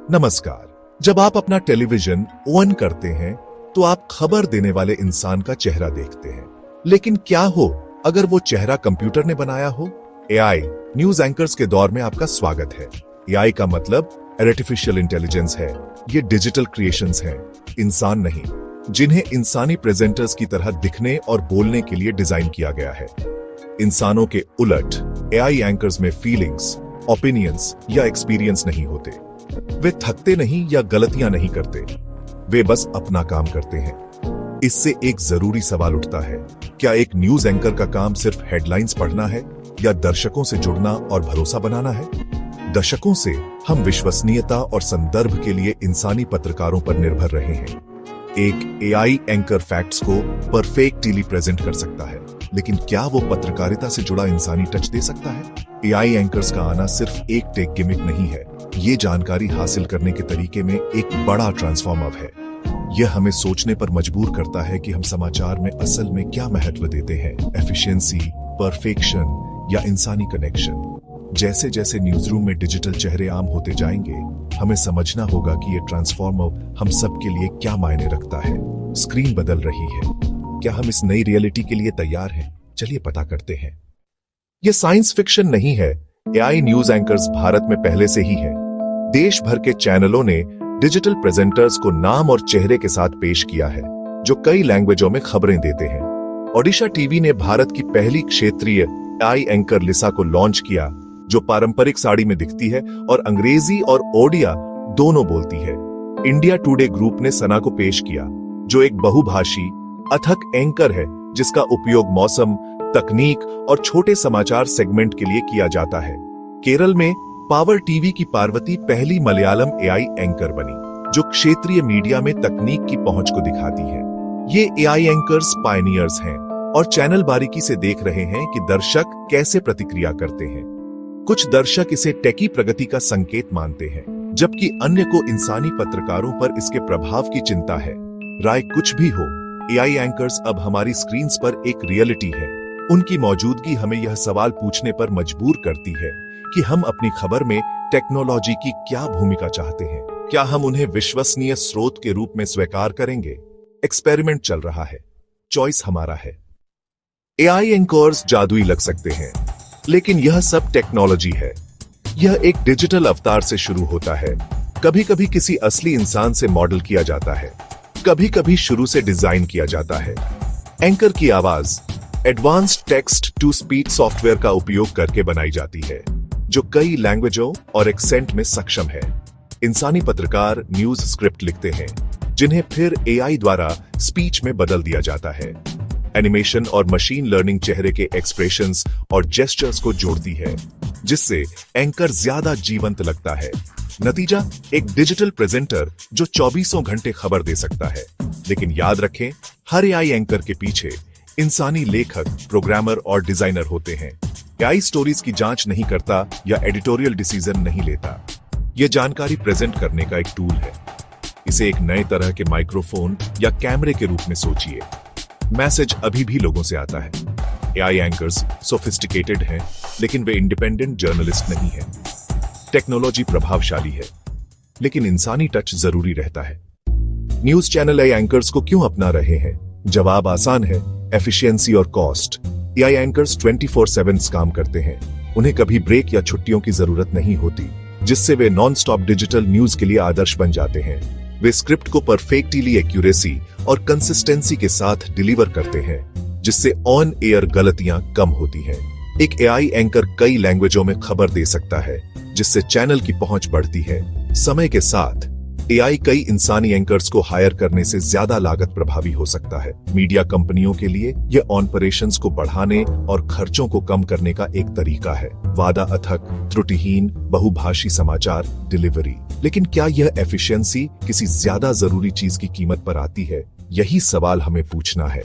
नमस्कार। जब आप अपना टेलीविजन ऑन करते हैं तो आप खबर देने वाले इंसान का चेहरा देखते हैं, लेकिन क्या हो अगर वो चेहरा कंप्यूटर ने बनाया हो? एआई न्यूज एंकर्स के दौर में आपका स्वागत है। एआई का मतलब आर्टिफिशियल इंटेलिजेंस है। ये डिजिटल क्रिएशंस हैं, इंसान नहीं, जिन्हें इंसानी प्रेजेंटर्स की तरह दिखने और बोलने के लिए डिजाइन किया गया है। इंसानों के उलट एआई एंकर्स में फीलिंग्स, ओपिनियंस या एक्सपीरियंस नहीं होते। वे थकते नहीं या गलतियां नहीं करते, वे बस अपना काम करते हैं। इससे एक जरूरी सवाल उठता है, क्या एक न्यूज एंकर का काम सिर्फ हेडलाइंस पढ़ना है या दर्शकों से जुड़ना और भरोसा बनाना है? दशकों से हम विश्वसनीयता और संदर्भ के लिए इंसानी पत्रकारों पर निर्भर रहे हैं। एक एआई एंकर फैक्ट्स को परफेक्टली प्रेजेंट कर सकता है, लेकिन क्या वो पत्रकारिता से जुड़ा इंसानी टच दे सकता है? एआई एंकर्स का आना सिर्फ एक टेक गिमिक नहीं है, ये जानकारी हासिल करने के तरीके में एक बड़ा ट्रांसफॉर्मर है। यह हमें सोचने पर मजबूर करता है कि हम समाचार में असल में क्या महत्व देते हैं, एफिशिएंसी, परफेक्शन या इंसानी कनेक्शन। जैसे जैसे न्यूज रूम में डिजिटल चेहरे आम होते जाएंगे, हमें समझना होगा कि यह ट्रांसफॉर्मर हम सब के लिए क्या मायने रखता है। स्क्रीन बदल रही है, क्या हम इस नई रियलिटी के लिए तैयार हैं? चलिए पता करते हैं। यह साइंस फिक्शन नहीं है। एआई न्यूज एंकर्स भारत में पहले से ही है। देश भर के चैनलों ने डिजिटल प्रेजेंटर्स को नाम और चेहरे के साथ पेश किया है, जो कई लैंग्वेजों में खबरें देते हैं। ओडिशा टीवी ने भारत की पहली क्षेत्रीय एआई एंकर लिसा को लॉन्च किया, जो पारंपरिक साड़ी में दिखती है और अंग्रेजी और ओडिया दोनों बोलती है। इंडिया टुडे ग्रुप ने सना को पेश किया, जो एक बहुभाषी अथक एंकर है, जिसका उपयोग मौसम, तकनीक और छोटे समाचार सेगमेंट के लिए किया जाता है। केरल में पावर टीवी की पार्वती पहली मलयालम एआई एंकर बनी, जो क्षेत्रीय मीडिया में तकनीक की पहुंच को दिखाती है। ये एआई एंकर्स पायनियर्स हैं और चैनल बारीकी से देख रहे हैं कि दर्शक कैसे प्रतिक्रिया करते हैं। कुछ दर्शक इसे टेकी प्रगति का संकेत मानते हैं, जबकि अन्य को इंसानी पत्रकारों पर इसके प्रभाव की चिंता है। राय कुछ भी हो, एआई एंकर्स अब हमारी स्क्रीन्स पर एक रियलिटी है। उनकी मौजूदगी हमें यह सवाल पूछने पर मजबूर करती है कि हम अपनी खबर में टेक्नोलॉजी की क्या भूमिका चाहते हैं। क्या हम उन्हें विश्वसनीय स्रोत के रूप में स्वीकार करेंगे? एक्सपेरिमेंट चल रहा है, चॉइस हमारा है। एआई एंकर्स जादुई लग सकते हैं, लेकिन यह सब टेक्नोलॉजी है। यह एक डिजिटल अवतार से शुरू होता है, कभी कभी किसी असली इंसान से मॉडल किया जाता है, कभी कभी शुरू से डिजाइन किया जाता है। एंकर की आवाज advanced text to speech software का उपयोग करके बनाई जाती है, जो कई लैंग्वेजों और एक्सेंट में सक्षम है। इंसानी पत्रकार न्यूज स्क्रिप्ट लिखते हैं, जिन्हें फिर एआई द्वारा स्पीच में बदल दिया जाता है। एनिमेशन और मशीन लर्निंग चेहरे के एक्सप्रेशंस और जेस्चर्स को जोड़ती है, जिससे एंकर ज्यादा जीवंत लगता है। नतीजा एक डिजिटल प्रेजेंटर जो 24 घंटे खबर दे सकता है। लेकिन याद रखें, हर एआई एंकर के पीछे इंसानी लेखक, प्रोग्रामर और डिजाइनर होते हैं। एआई स्टोरीज की जांच नहीं करता या एडिटोरियल डिसीजन नहीं लेता। यह जानकारी प्रेजेंट करने का एक टूल है। इसे एक नए तरह के माइक्रोफोन या कैमरे के रूप में सोचिए। मैसेज अभी भी लोगों से आता है। एआई एंकर्स सोफिस्टिकेटेड हैं, लेकिन वे इंडिपेंडेंट जर्नलिस्ट नहीं हैं। टेक्नोलॉजी प्रभावशाली है, लेकिन इंसानी टच जरूरी रहता है। न्यूज चैनल एआई एंकर्स को क्यों अपना रहे हैं? जवाब आसान है, एफिशिएंसी और कॉस्ट। एआई एंकर्स 24/7 काम करते हैं। उन्हें कभी ब्रेक या छुट्टियों की जरूरत नहीं होती, जिससे वे नॉन स्टॉप डिजिटल न्यूज के लिए आदर्श बन जाते हैं। वे स्क्रिप्ट को परफेक्टली एक्यूरेसी और कंसिस्टेंसी के साथ डिलीवर करते हैं, जिससे ऑन एयर गलतियां कम होती हैं। एक एआई एंकर कई लैंग्वेजों में खबर दे सकता है, जिससे चैनल की पहुंच बढ़ती है। समय के साथ एआई कई इंसानी एंकर्स को हायर करने से ज्यादा लागत प्रभावी हो सकता है। मीडिया कंपनियों के लिए यह ऑपरेशंस को बढ़ाने और खर्चों को कम करने का एक तरीका है। वादा अथक, त्रुटिहीन, बहुभाषी समाचार डिलीवरी। लेकिन क्या यह एफिशिएंसी किसी ज्यादा जरूरी चीज की कीमत पर आती है? यही सवाल हमें पूछना है।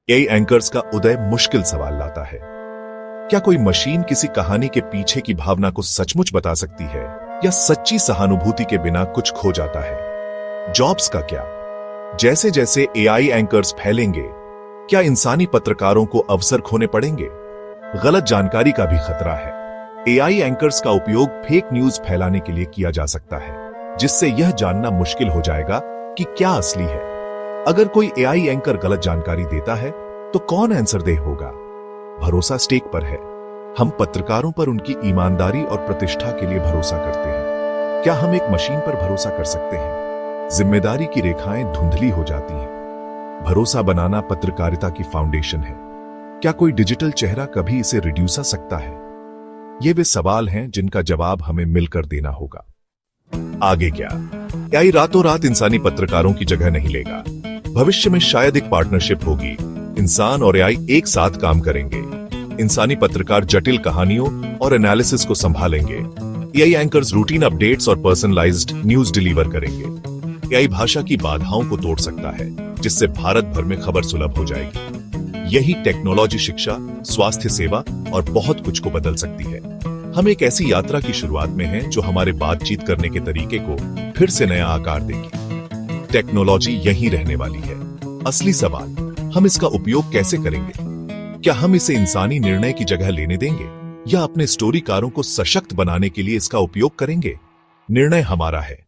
एआई एंकर्स का उदय मुश्किल सवाल लाता है। क्या कोई मशीन किसी कहानी के पीछे की भावना को सचमुच बता सकती है, या सच्ची सहानुभूति के बिना कुछ खो जाता है? जॉब्स का क्या? जैसे जैसे एआई एंकर्स फैलेंगे, क्या इंसानी पत्रकारों को अवसर खोने पड़ेंगे? गलत जानकारी का भी खतरा है। एआई एंकर्स का उपयोग फेक न्यूज फैलाने के लिए किया जा सकता है। जिससे यह जानना मुश्किल हो जाएगा कि क्या असली है। अगर कोई एआई एंकर गलत जानकारी देता है तो कौन आंसर दे होगा? भरोसा स्टेक पर है। हम पत्रकारों पर उनकी ईमानदारी और प्रतिष्ठा के लिए भरोसा करते हैं। क्या हम एक मशीन पर भरोसा कर सकते हैं? जिम्मेदारी की रेखाएं धुंधली हो जाती हैं। भरोसा बनाना पत्रकारिता की फाउंडेशन है। क्या कोई डिजिटल चेहरा कभी इसे रिड्यूस सकता है? ये वे सवाल हैं जिनका जवाब हमें मिलकर देना होगा। आगे क्या? एआई रातों रात इंसानी पत्रकारों की जगह नहीं लेगा। भविष्य में शायद एक पार्टनरशिप होगी। इंसान और एआई एक साथ काम करेंगे। इंसानी पत्रकार जटिल कहानियों और एनालिसिस को संभालेंगे। एआई एंकर्स रूटीन अपडेट्स और पर्सनलाइज्ड न्यूज डिलीवर करेंगे। एआई भाषा की बाधाओं को तोड़ सकता है, जिससे भारत भर में खबर सुलभ हो जाएगी। यही टेक्नोलॉजी शिक्षा, स्वास्थ्य सेवा और बहुत कुछ को बदल सकती है। हम एक ऐसी यात्रा की शुरुआत में हैं जो हमारे बातचीत करने के तरीके को फिर से नया आकार देगी। टेक्नोलॉजी यहीं रहने वाली है। असली सवाल, हम इसका उपयोग कैसे करेंगे? क्या हम इसे इंसानी निर्णय की जगह लेने देंगे या अपने स्टोरीकारों को सशक्त बनाने के लिए इसका उपयोग करेंगे? निर्णय हमारा है।